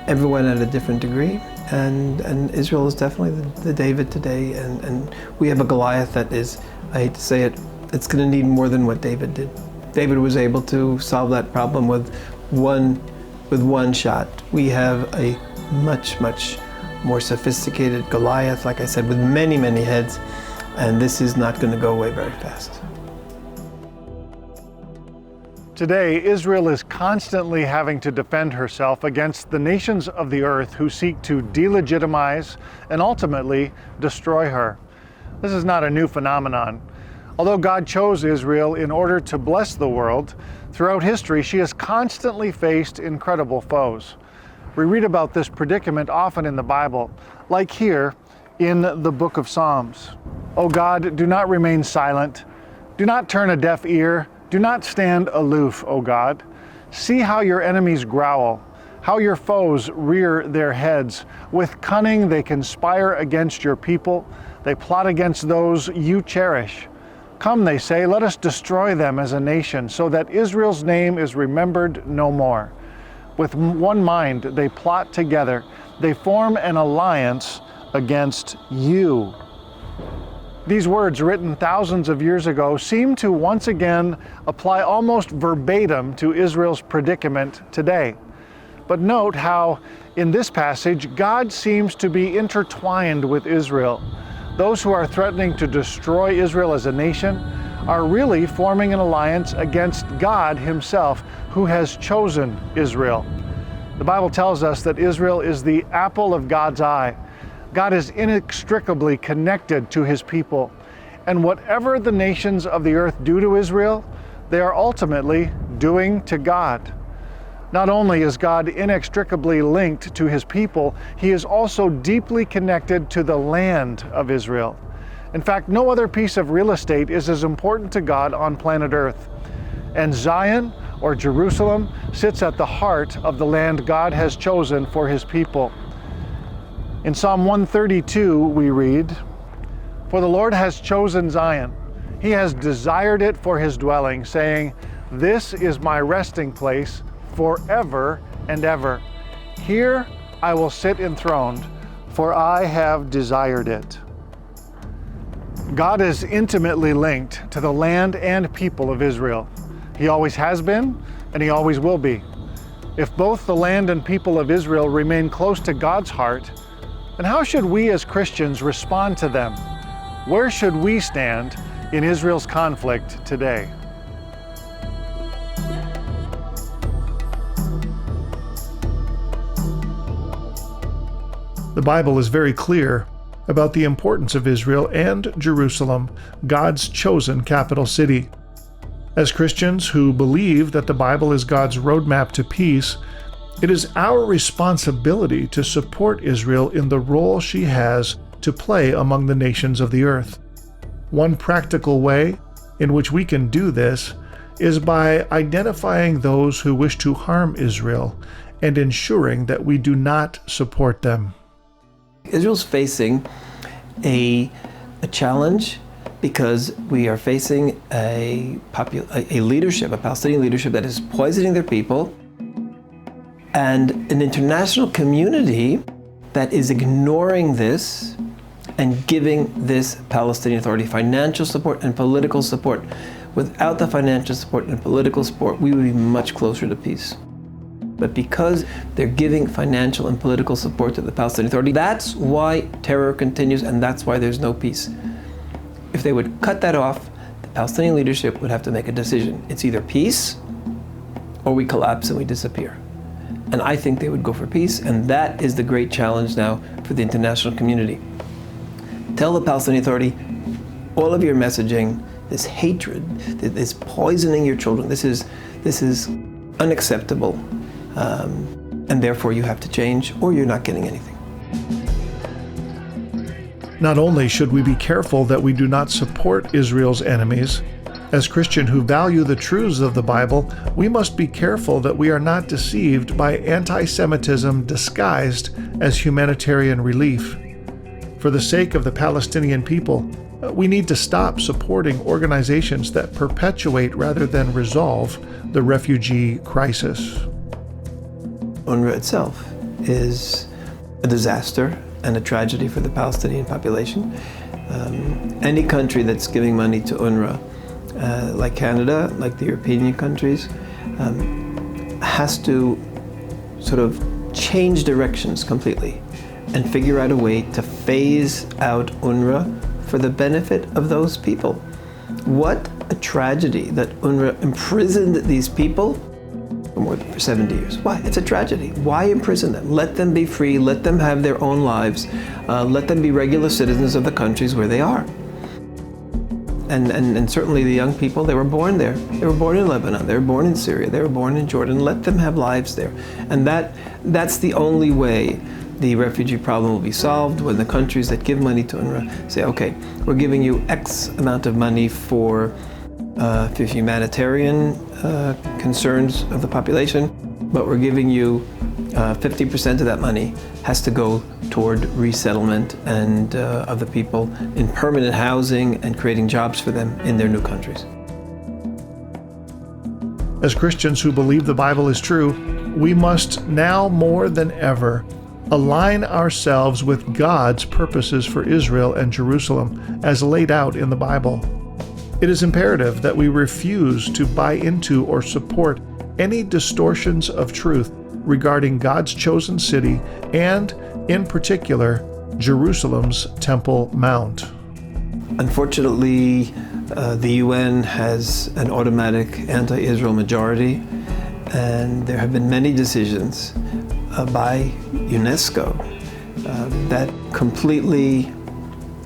everyone at a different degree. And Israel is definitely the David today, and we have a Goliath that is, I hate to say it, it's going to need more than what David did. David was able to solve that problem with one shot. We have a much more sophisticated Goliath, like I said, with many heads, and this is not going to go away very fast. Today, Israel is constantly having to defend herself against the nations of the earth who seek to delegitimize and ultimately destroy her. This is not a new phenomenon. Although God chose Israel in order to bless the world, throughout history she has constantly faced incredible foes. We read about this predicament often in the Bible, like here in the book of Psalms. O God, do not remain silent. Do not turn a deaf ear. Do not stand aloof, O God. See how your enemies growl, how your foes rear their heads. With cunning they conspire against your people. They plot against those you cherish. Come, they say, let us destroy them as a nation, so that Israel's name is remembered no more. With one mind they plot together. They form an alliance against you. These words, written thousands of years ago, seem to once again apply almost verbatim to Israel's predicament today. But note how, in this passage, God seems to be intertwined with Israel. Those who are threatening to destroy Israel as a nation are really forming an alliance against God Himself, who has chosen Israel. The Bible tells us that Israel is the apple of God's eye. God is inextricably connected to His people. And whatever the nations of the earth do to Israel, they are ultimately doing to God. Not only is God inextricably linked to His people, He is also deeply connected to the land of Israel. In fact, no other piece of real estate is as important to God on planet Earth. And Zion, or Jerusalem, sits at the heart of the land God has chosen for His people. In Psalm 132 we read, "For the Lord has chosen Zion. He has desired it for His dwelling, saying, 'This is my resting place forever and ever. Here I will sit enthroned, for I have desired it.'" God is intimately linked to the land and people of Israel. He always has been, and He always will be. If both the land and people of Israel remain close to God's heart, then how should we as Christians respond to them? Where should we stand in Israel's conflict today? The Bible is very clear about the importance of Israel and Jerusalem, God's chosen capital city. As Christians who believe that the Bible is God's roadmap to peace, it is our responsibility to support Israel in the role she has to play among the nations of the earth. One practical way in which we can do this is by identifying those who wish to harm Israel and ensuring that we do not support them. Israel's facing a challenge because we are facing a leadership, a Palestinian leadership that is poisoning their people, and an international community that is ignoring this and giving this Palestinian Authority financial support and political support. Without the financial support and political support, we would be much closer to peace. But because they're giving financial and political support to the Palestinian Authority, that's why terror continues, and that's why there's no peace. If they would cut that off, the Palestinian leadership would have to make a decision. It's either peace or we collapse and we disappear. And I think they would go for peace, and that is the great challenge now for the international community. Tell the Palestinian Authority, all of your messaging, this hatred, this poisoning your children, this is unacceptable, and therefore you have to change or you're not getting anything. Not only should we be careful that we do not support Israel's enemies, as Christians who value the truths of the Bible, we must be careful that we are not deceived by anti-Semitism disguised as humanitarian relief. For the sake of the Palestinian people, we need to stop supporting organizations that perpetuate rather than resolve the refugee crisis. UNRWA itself is a disaster and a tragedy for the Palestinian population. Any country that's giving money to UNRWA, like Canada, like the European countries, has to sort of change directions completely and figure out a way to phase out UNRWA for the benefit of those people. What a tragedy that UNRWA imprisoned these people for 70 years. Why? It's a tragedy. Why imprison them? Let them be free, let them have their own lives, let them be regular citizens of the countries where they are. And certainly the young people, they were born there. They were born in Lebanon, they were born in Syria, they were born in Jordan. Let them have lives there. And that's the only way the refugee problem will be solved, when the countries that give money to UNRWA say, okay, we're giving you X amount of money for humanitarian concerns of the population, but we're giving you 50% of that money has to go toward resettlement and of the people in permanent housing and creating jobs for them in their new countries. As Christians who believe the Bible is true, we must now more than ever align ourselves with God's purposes for Israel and Jerusalem as laid out in the Bible. It is imperative that we refuse to buy into or support any distortions of truth regarding God's chosen city and, in particular, Jerusalem's Temple Mount. Unfortunately, the UN has an automatic anti-Israel majority, and there have been many decisions by UNESCO that completely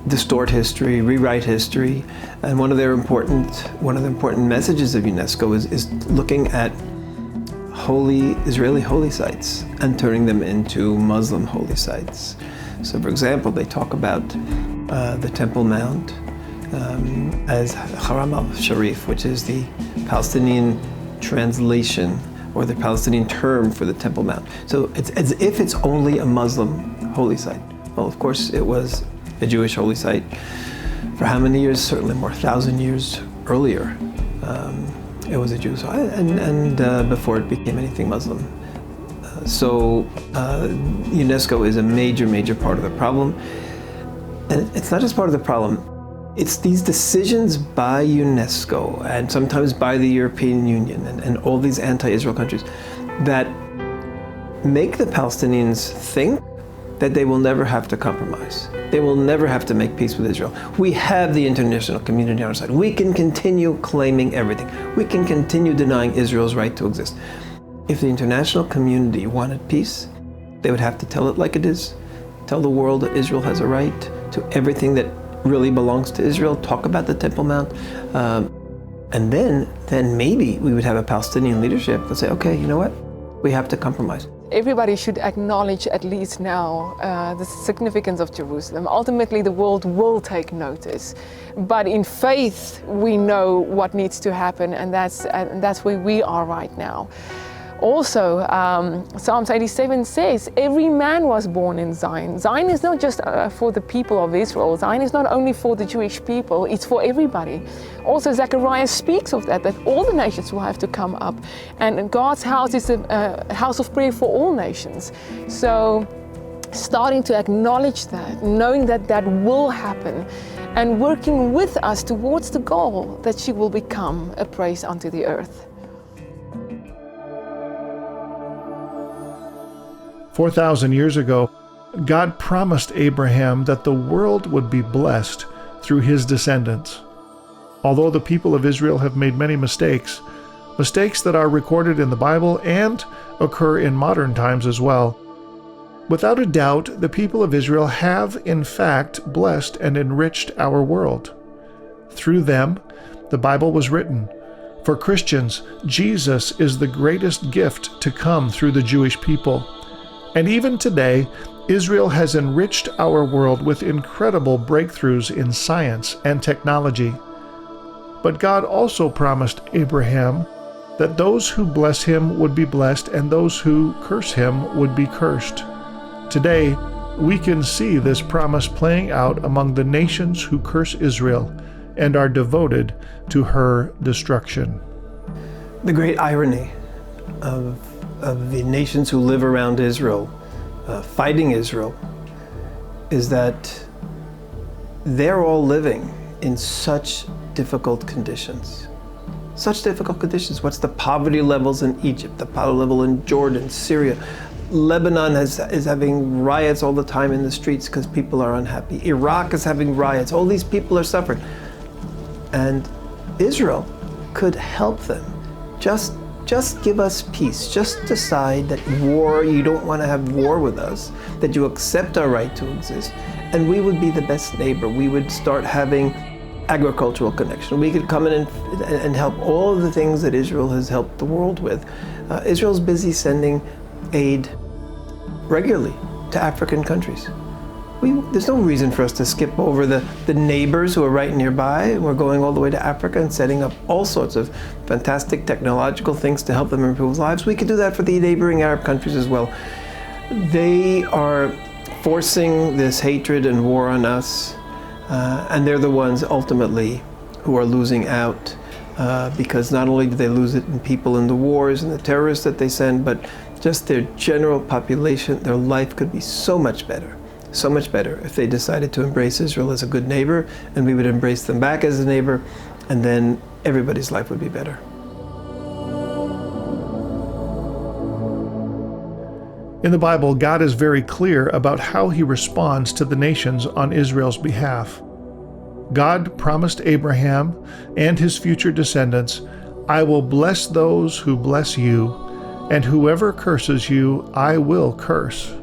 distort history, rewrite history, and one of the important messages of UNESCO is looking at Israeli holy sites and turning them into Muslim holy sites. So, for example, they talk about the Temple Mount as Haram al-Sharif, which is the Palestinian translation or the Palestinian term for the Temple Mount. So it's as if it's only a Muslim holy site. Well, of course, it was a Jewish holy site for how many years? Certainly more, 1,000 years earlier. It was a Jewish site, and before it became anything Muslim. So UNESCO is a major part of the problem. And it's not just part of the problem, it's these decisions by UNESCO and sometimes by the European Union and all these anti-Israel countries that make the Palestinians think that they will never have to compromise. They will never have to make peace with Israel. We have the international community on our side. We can continue claiming everything. We can continue denying Israel's right to exist. If the international community wanted peace, they would have to tell it like it is. Tell the world that Israel has a right to everything that really belongs to Israel. Talk about the Temple Mount. And then maybe we would have a Palestinian leadership that say, okay, you know what? We have to compromise. Everybody should acknowledge, at least now, the significance of Jerusalem. Ultimately, the world will take notice. But in faith, we know what needs to happen, and that's where we are right now. Also, Psalms 87 says, every man was born in Zion. Zion is not just for the people of Israel. Zion is not only for the Jewish people, it's for everybody. Also, Zechariah speaks of that all the nations will have to come up. And God's house is a house of prayer for all nations. So, starting to acknowledge that, knowing that that will happen, and working with us towards the goal that she will become a praise unto the earth. 4,000 years ago, God promised Abraham that the world would be blessed through his descendants. Although the people of Israel have made many mistakes that are recorded in the Bible and occur in modern times as well, without a doubt, the people of Israel have, in fact, blessed and enriched our world. Through them, the Bible was written. For Christians, Jesus is the greatest gift to come through the Jewish people. And even today, Israel has enriched our world with incredible breakthroughs in science and technology. But God also promised Abraham that those who bless him would be blessed and those who curse him would be cursed. Today, we can see this promise playing out among the nations who curse Israel and are devoted to her destruction. The great irony of the nations who live around Israel, fighting Israel, is that they're all living in such difficult conditions. Such difficult conditions. What's the poverty levels in Egypt, the poverty level in Jordan, Syria? Lebanon is having riots all the time in the streets because people are unhappy. Iraq is having riots. All these people are suffering. And Israel could help them. Just give us peace. Just decide that war, you don't want to have war with us, that you accept our right to exist, and we would be the best neighbor. We would start having agricultural connection. We could come in and help all of the things that Israel has helped the world with. Israel's busy sending aid regularly to African countries. There's no reason for us to skip over the neighbors who are right nearby. We're going all the way to Africa and setting up all sorts of fantastic technological things to help them improve lives. We could do that for the neighboring Arab countries as well. They are forcing this hatred and war on us, and they're the ones ultimately who are losing out, because not only do they lose it in people in the wars and the terrorists that they send, but just their general population, their life could be so much better if they decided to embrace Israel as a good neighbor, and we would embrace them back as a neighbor, and then everybody's life would be better. In the Bible, God is very clear about how he responds to the nations on Israel's behalf. God promised Abraham and his future descendants, "I will bless those who bless you, and whoever curses you, I will curse."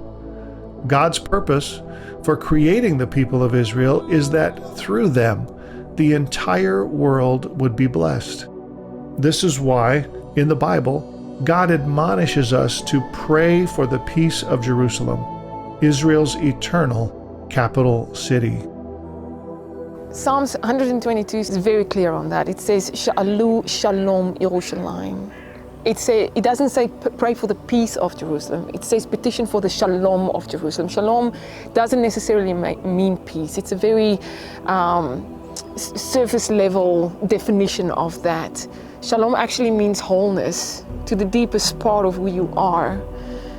God's purpose for creating the people of Israel is that through them, the entire world would be blessed. This is why, in the Bible, God admonishes us to pray for the peace of Jerusalem, Israel's eternal capital city. Psalms 122 is very clear on that. It says, Sha'alu Shalom Yerushalayim. It doesn't say pray for the peace of Jerusalem. It says petition for the shalom of Jerusalem. Shalom doesn't necessarily mean peace. It's a very surface level definition of that. Shalom actually means wholeness, to the deepest part of who you are.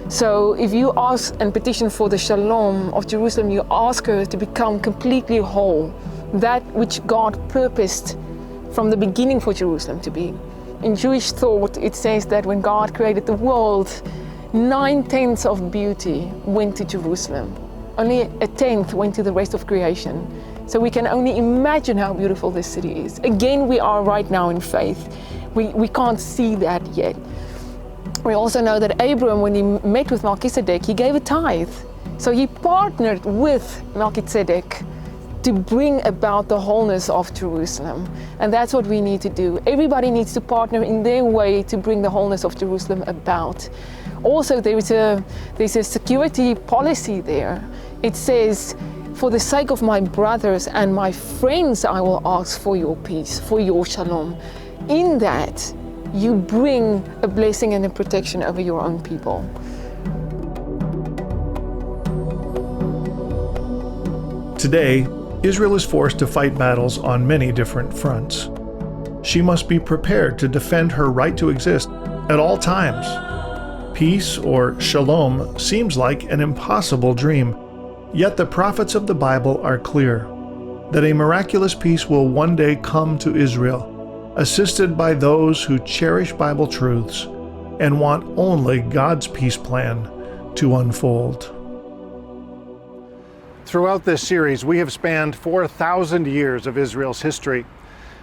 So if you ask and petition for the shalom of Jerusalem, you ask her to become completely whole, that which God purposed from the beginning for Jerusalem to be. In Jewish thought, it says that when God created the world, 9/10 of beauty went to Jerusalem. Only 1/10 went to the rest of creation. So we can only imagine how beautiful this city is. Again, we are right now in faith. We can't see that yet. We also know that Abram, when he met with Melchizedek, he gave a tithe. So he partnered with Melchizedek to bring about the wholeness of Jerusalem. And that's what we need to do. Everybody needs to partner in their way to bring the wholeness of Jerusalem about. Also, there's a security policy there. It says, for the sake of my brothers and my friends, I will ask for your peace, for your shalom. In that, you bring a blessing and a protection over your own people. Today, Israel is forced to fight battles on many different fronts. She must be prepared to defend her right to exist at all times. Peace, or shalom, seems like an impossible dream, yet the prophets of the Bible are clear that a miraculous peace will one day come to Israel, assisted by those who cherish Bible truths and want only God's peace plan to unfold. Throughout this series, we have spanned 4,000 years of Israel's history.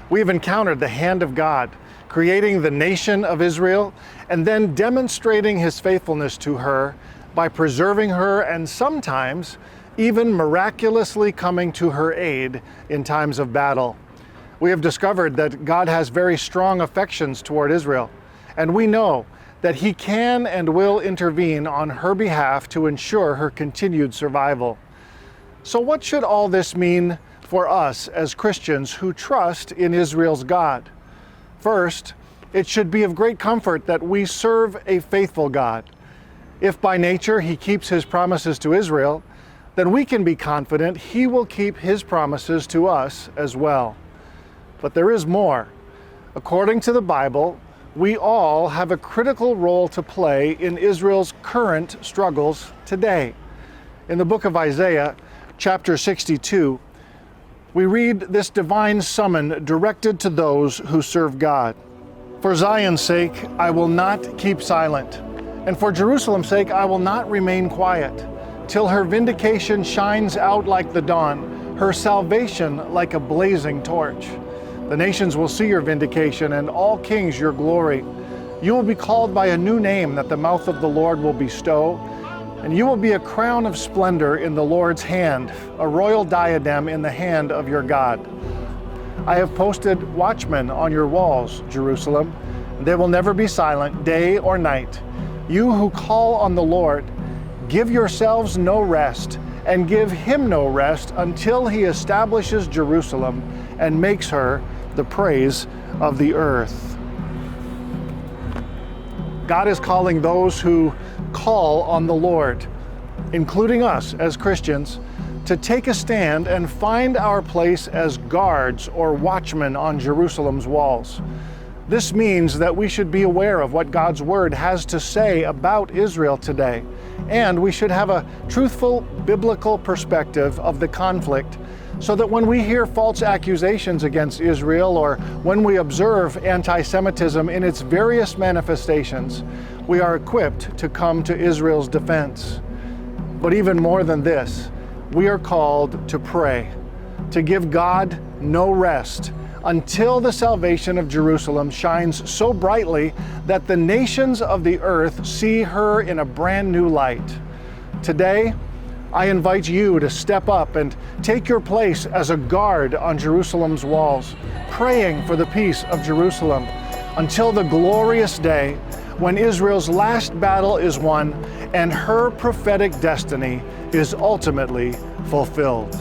We have encountered the hand of God, creating the nation of Israel, and then demonstrating His faithfulness to her by preserving her and sometimes even miraculously coming to her aid in times of battle. We have discovered that God has very strong affections toward Israel, and we know that He can and will intervene on her behalf to ensure her continued survival. So what should all this mean for us as Christians who trust in Israel's God? First, it should be of great comfort that we serve a faithful God. If by nature He keeps His promises to Israel, then we can be confident He will keep His promises to us as well. But there is more. According to the Bible, we all have a critical role to play in Israel's current struggles today. In the book of Isaiah, chapter 62, we read this divine summon directed to those who serve God. For Zion's sake, I will not keep silent, and for Jerusalem's sake, I will not remain quiet, till her vindication shines out like the dawn, her salvation like a blazing torch. The nations will see your vindication, and all kings your glory. You will be called by a new name that the mouth of the Lord will bestow, and you will be a crown of splendor in the Lord's hand, a royal diadem in the hand of your God. I have posted watchmen on your walls, Jerusalem. They will never be silent, day or night. You who call on the Lord, give yourselves no rest, and give Him no rest until He establishes Jerusalem and makes her the praise of the earth. God is calling those who call on the Lord, including us as Christians, to take a stand and find our place as guards or watchmen on Jerusalem's walls. This means that we should be aware of what God's Word has to say about Israel today, and we should have a truthful biblical perspective of the conflict, so that when we hear false accusations against Israel or when we observe anti-Semitism in its various manifestations, we are equipped to come to Israel's defense. But even more than this, we are called to pray, to give God no rest until the salvation of Jerusalem shines so brightly that the nations of the earth see her in a brand new light. Today, I invite you to step up and take your place as a guard on Jerusalem's walls, praying for the peace of Jerusalem until the glorious day when Israel's last battle is won and her prophetic destiny is ultimately fulfilled.